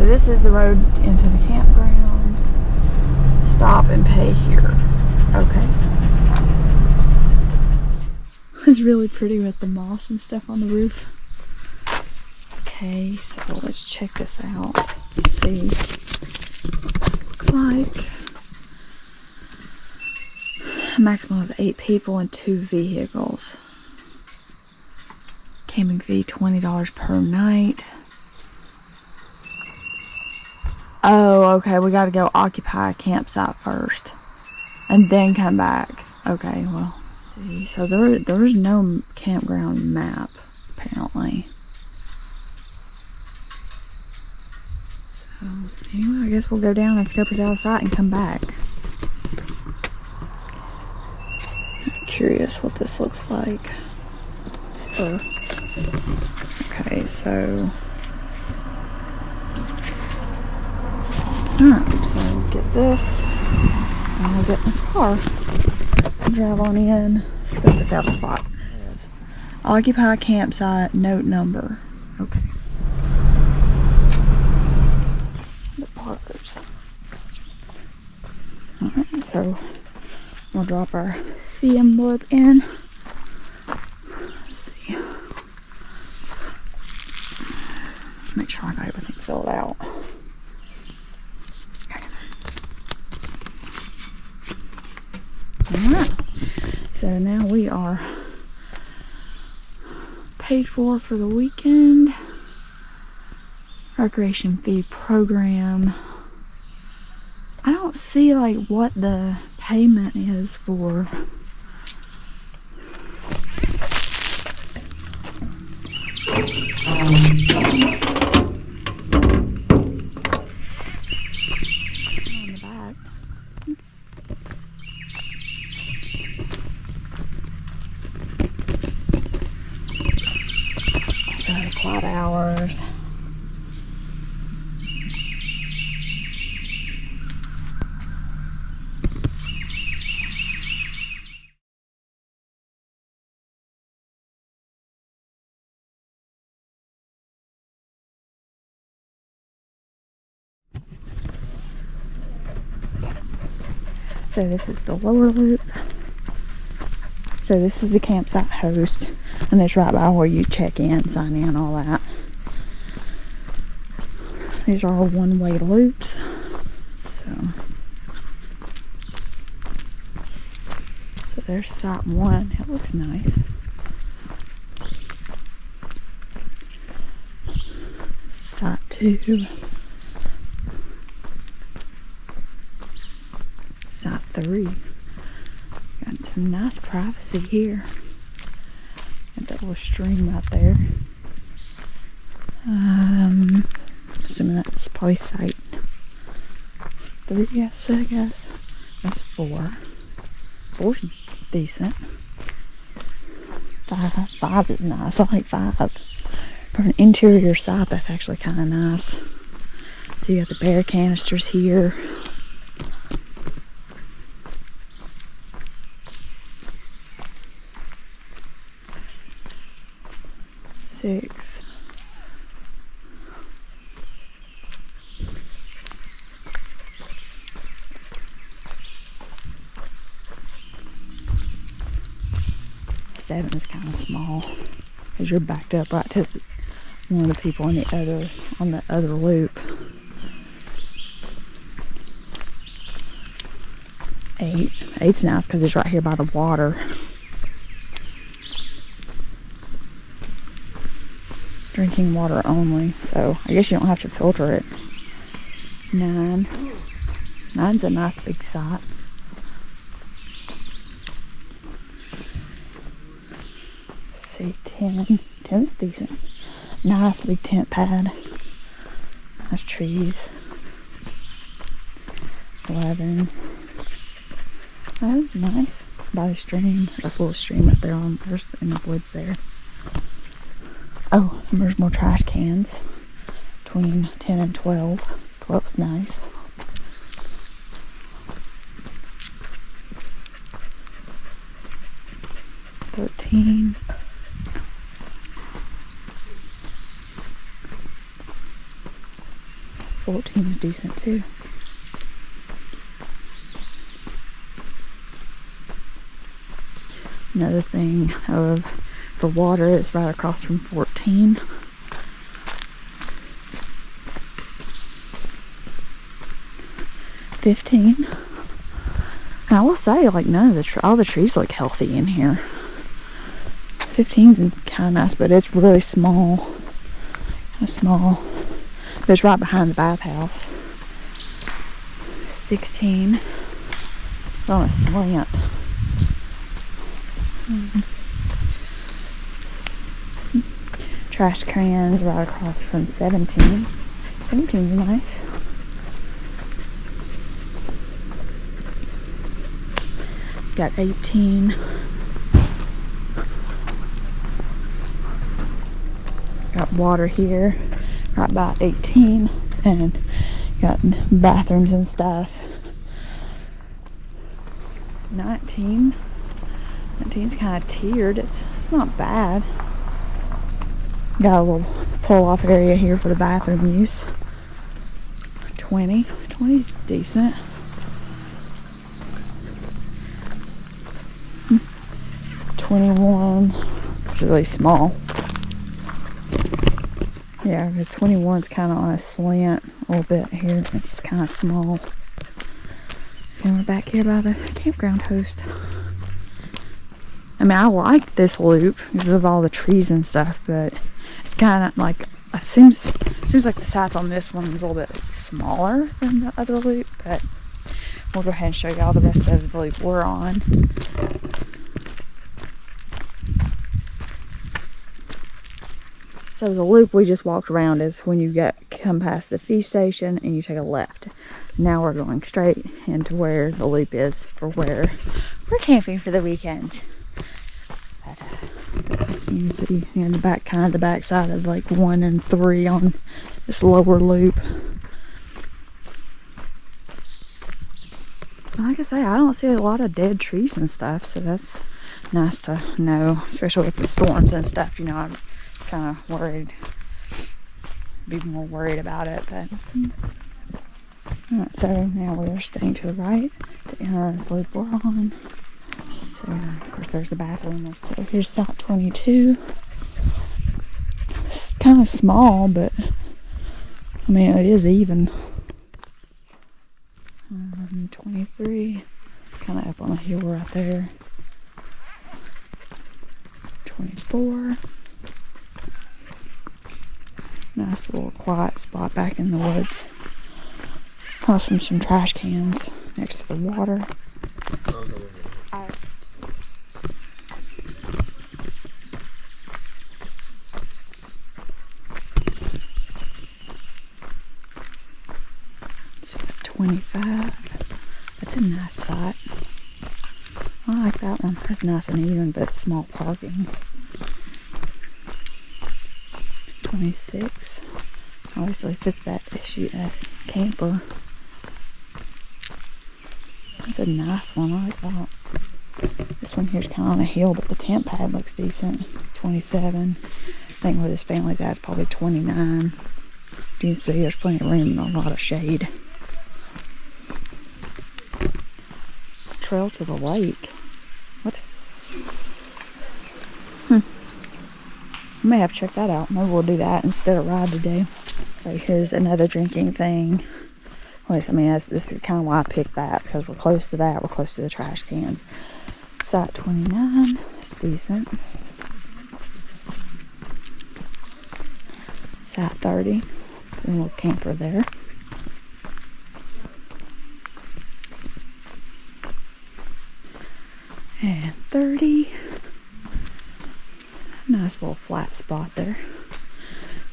So this is the road into the campground. Stop and pay here. Okay. It's really pretty with the moss and stuff on the roof. Okay, so let's check this out. Let's see what this looks like. A maximum of 8 people and 2 vehicles. Camping fee $20 per night. Oh, okay, we gotta go occupy a campsite first and then come back. Okay, well, let's see. So there's no campground map, apparently. So, anyway, I guess we'll go down and scope us outside and come back. I'm curious what this looks like. Okay, so... Alright, so we'll get this, and we'll get in the car and drive on in. Scope us out a spot. Occupy campsite, note number. Okay. The parkers. Alright, so we'll drop our fee envelope in. Let's see. Let's make sure I got everything filled out. Alright, so now we are paid for the weekend. Recreation fee program. I don't see like what the payment is for. On the back. So cloud hours. So this is the lower loop. So this is the campsite host, and it's right by where you check in, sign in, all that. These are all one-way loops. So there's site 1. It looks nice. Site 2. Site 3. Got some nice privacy here. Got that little stream right there. Assuming that's probably site 3, yes, I guess. That's 4. 4's decent. 5 is nice. I like 5. For an interior site, that's actually kind of nice. So you got the bear canisters here. 6. Seven is kind of small because you're backed up right to one of the people on the other loop. 8. 8's nice because it's right here by the water. Drinking water only, so I guess you don't have to filter it. 9. 9's a nice big site. 10. 10's decent. Nice big tent pad. Nice trees. 11. That's nice. By the stream. There's a little stream up there there's in the woods there. Oh, and there's more trash cans. Between 10 and 12. 12's nice. 13. 14. 14 is decent too. Another thing for water is right across from 14. $15. I will say, like, none of all the trees look healthy in here. 15's kind of nice, but it's really small. Kind of small. But it's right behind the bathhouse. 16. It's on a slant. Trash cans right across from 17. 17's nice. Got 18. Got water here, right by 18, and got bathrooms and stuff. 19. 19's kind of tiered. It's not bad. Got a little pull-off area here for the bathroom use. 20. 20's decent. 21. It's really small. Yeah, because 21's kind of on a slant a little bit here. It's kind of small. And we're back here by the campground host. I mean, I like this loop because of all the trees and stuff, but it's kind of like, it seems like the sides on this one is a little bit smaller than the other loop, but we'll go ahead and show you all the rest of the loop we're on. So the loop we just walked around is when you come past the fee station and you take a left. Now we're going straight into where the loop is for where we're camping for the weekend. But, you can see in the back, kind of the back side of like 1 and 3 on this lower loop. Like I say, I don't see a lot of dead trees and stuff, so that's nice to know, especially with the storms and stuff. You know, I'm kind of worried, be more worried about it, but alright, so now we're staying to the right to enter the loop we're on. So of course there's the bathroom. So here's South 22. It's kind of small, but I mean it is even. 23, kind of up on a hill right there. 24. Nice little quiet spot back in the woods. Across from some trash cans next to the water. So 25. That's a nice site. I like that one. That's nice and even, but small parking. 26. Obviously fits that camper. That's a nice one. I like that. This one here's kind of on a hill, but the tent pad looks decent. 27. I think where this family's at is probably 29. You can see there's plenty of room and a lot of shade. Trail to the lake. What? I may have to check that out. Maybe we'll do that instead of ride today. So here's another drinking thing. Which, I mean, this is kind of why I picked that, because we're close to that. We're close to the trash cans. Site 29. It's decent. Site 30. A little camper there. And 30. Nice little flat spot there.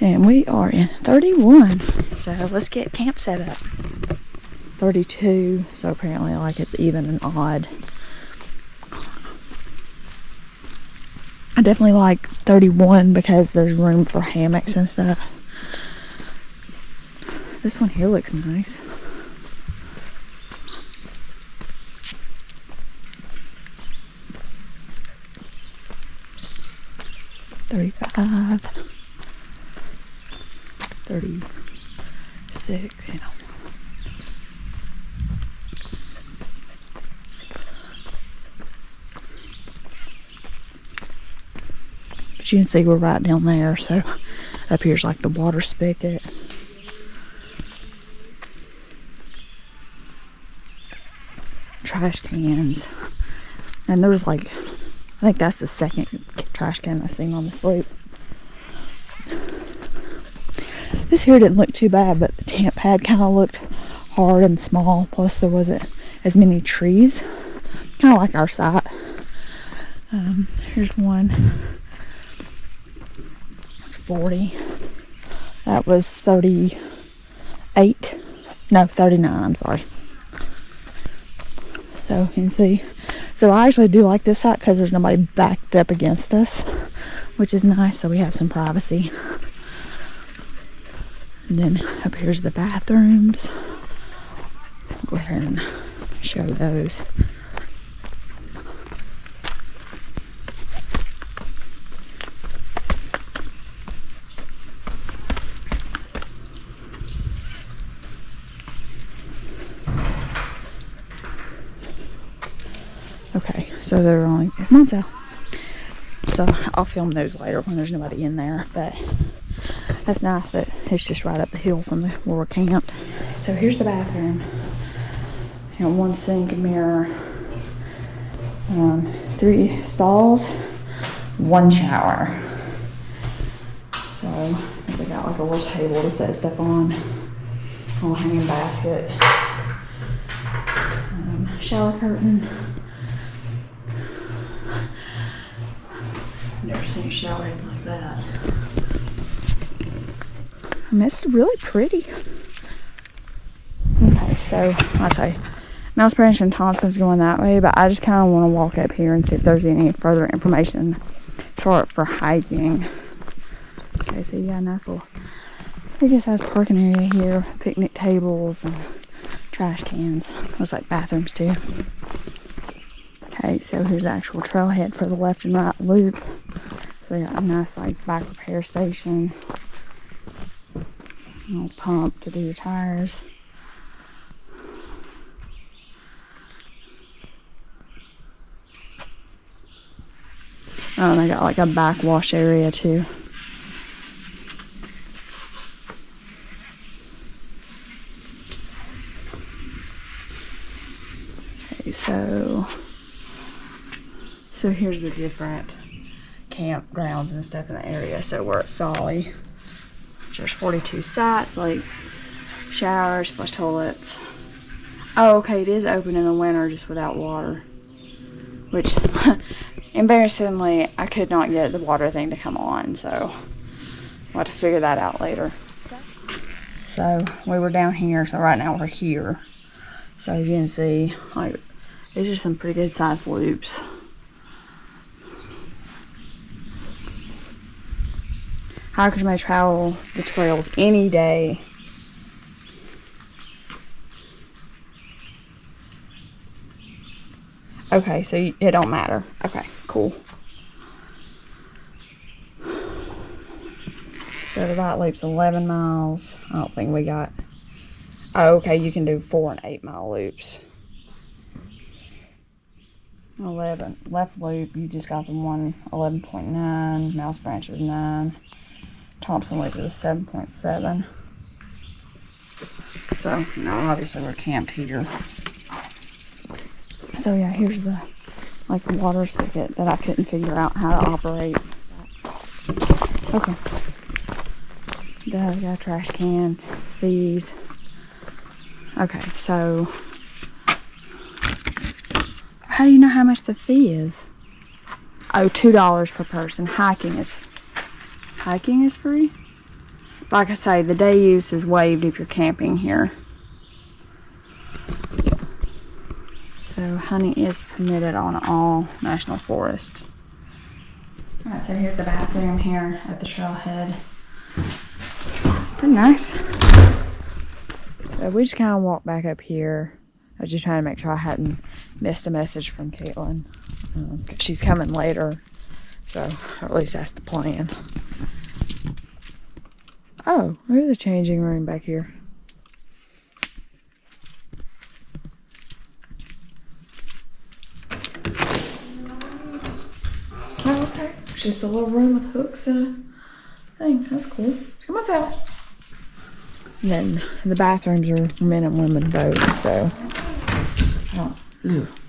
And we are in 31. So let's get camp set up. 32. So apparently like it's even and odd. I definitely like 31 because there's room for hammocks and stuff. This one here looks nice. $35. $36. 6, you know. But you can see we're right down there, so up here's like the water spigot. Trash cans. And there's like, I think that's the second trash can I've seen on the slope. This here didn't look too bad, but the camp pad kind of looked hard and small. Plus there wasn't as many trees. Kind of like our site. Here's one. It's 40. That was 38. No, 39, I'm sorry. So you can see. So I actually do like this site because there's nobody backed up against us, which is nice, so we have some privacy. And then up here's the bathrooms. I'll go ahead and show those. Okay, so they're only, come on, Sal. So I'll film those later when there's nobody in there, but that's nice that it's just right up the hill from where we're camped. So here's the bathroom. You know, 1 sink, a mirror, 3 stalls, 1 shower. So they got like a little table to set stuff on, a little hanging basket, shower curtain. I've never seen a shower anything like that. I mean, it's really pretty. Okay, so I'll tell you, Mouse Branch and Thompson's going that way, but I just kind of want to walk up here and see if there's any further information for hiking. Okay, so you got a nice little, I guess that's parking area here, picnic tables and trash cans. Looks like bathrooms too. Okay, so here's the actual trailhead for the left and right loop. So you got a nice like bike repair station. A little pump to do your tires. Oh, and they got like a backwash area too. Okay, so here's the different campgrounds and stuff in the area. So we're at Tsali. There's 42 sites, like showers, plus toilets. Oh, okay, it is open in the winter, just without water. Which, embarrassingly, I could not get the water thing to come on, so we'll have to figure that out later. So we were down here, so right now we're here. So as you can see, like, these are some pretty good sized loops. Hikers may travel the trails any day. Okay, so it don't matter. Okay, cool. So the right loop's 11 miles. I don't think we got... Oh, okay, you can do 4 and 8 mile loops. 11. Left loop, you just got the one 11.9. Mouse Branch is 9. Thompson loop is 7.7. So, no, obviously we're camped here. So yeah, here's the like water spigot that I couldn't figure out how to operate. Okay. Got a trash can, fees. Okay, so how do you know how much the fee is? Oh, $2 per person. Hiking is free. Like I say, the day use is waived if you're camping here. So hunting is permitted on all national forests. Alright, so here's the bathroom here at the trailhead. Pretty nice. So we just kind of walked back up here. I was just trying to make sure I hadn't missed a message from Caitlin. She's coming later, so or at least that's the plan. Oh, there's a changing room back here. It's just a little room with hooks and a thing. That's cool. Come on, Sally. And then the bathrooms are men and women both, so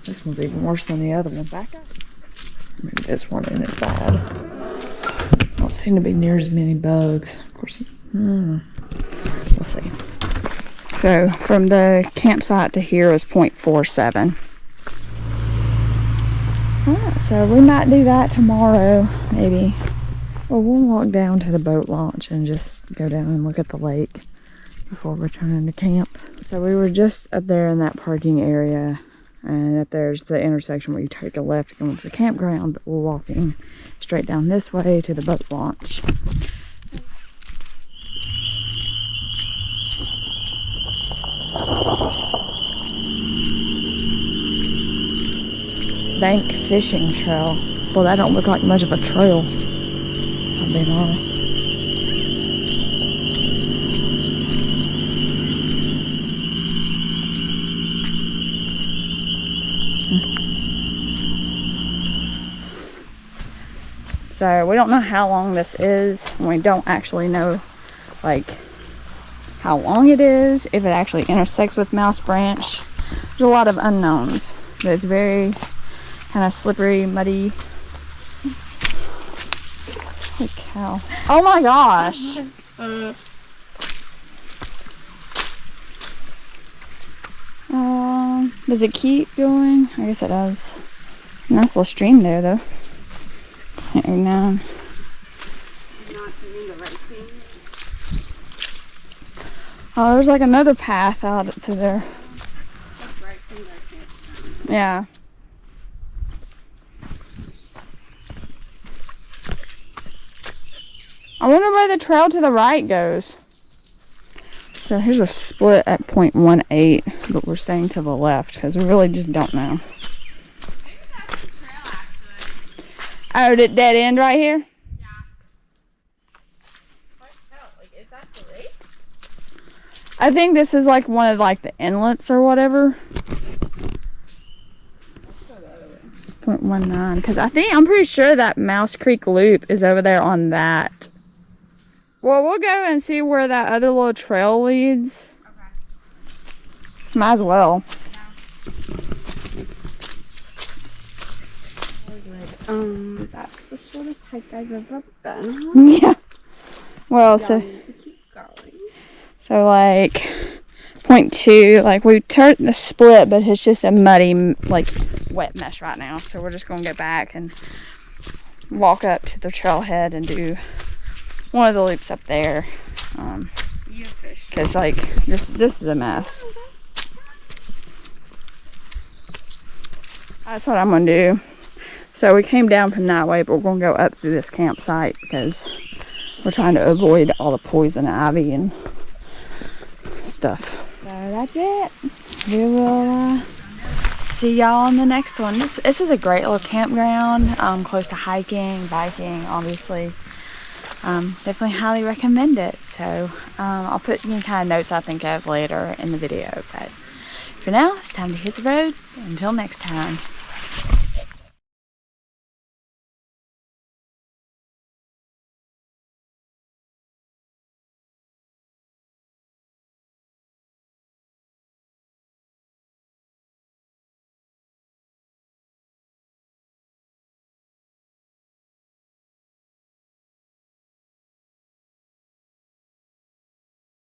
this one's even worse than the other one. Back up. Maybe this one isn't as bad. Don't seem to be near as many bugs. Of course, we'll see. So from the campsite to here is 0.47. Alright, so we might do that tomorrow, maybe. Well, we'll walk down to the boat launch and just go down and look at the lake before returning to camp. So we were just up there in that parking area, and up there's the intersection where you take a left to go into the campground, but we're walking straight down this way to the boat launch. Bank fishing trail. Well, that don't look like much of a trail, if I'm being honest. So we don't know how long this is, and we don't actually know like how long it is, if it actually intersects with Mouse Branch. There's a lot of unknowns, but it's very kind of slippery, muddy. Holy cow. Oh my gosh. Does it keep going? I guess it does. Nice little stream there though. No. Oh, there's like another path out to there. Yeah. I wonder where the trail to the right goes. So here's a split at 0.18, but we're staying to the left because we really just don't know. Oh, did it dead end right here? Yeah. What the hell? Like, is that the lake? I think this is like one of like the inlets or whatever. Let's go the other way. 0.19, because I'm pretty sure that Mouse Creek loop is over there on that. Well, we'll go and see where that other little trail leads. Okay. Might as well. That's the shortest hike I've ever been on. Yeah. Well, so like 0.2, like we turned the split, but it's just a muddy, like wet mess right now. So we're just gonna go back and walk up to the trailhead and do one of the loops up there. Cause like this is a mess. That's what I'm gonna do. So we came down from that way, but we're gonna go up through this campsite because we're trying to avoid all the poison ivy and stuff. So that's it. We will see y'all on the next one. This is a great little campground, close to hiking, biking, obviously. Definitely highly recommend it. So I'll put any kind of notes I think of later in the video. But for now, it's time to hit the road. Until next time.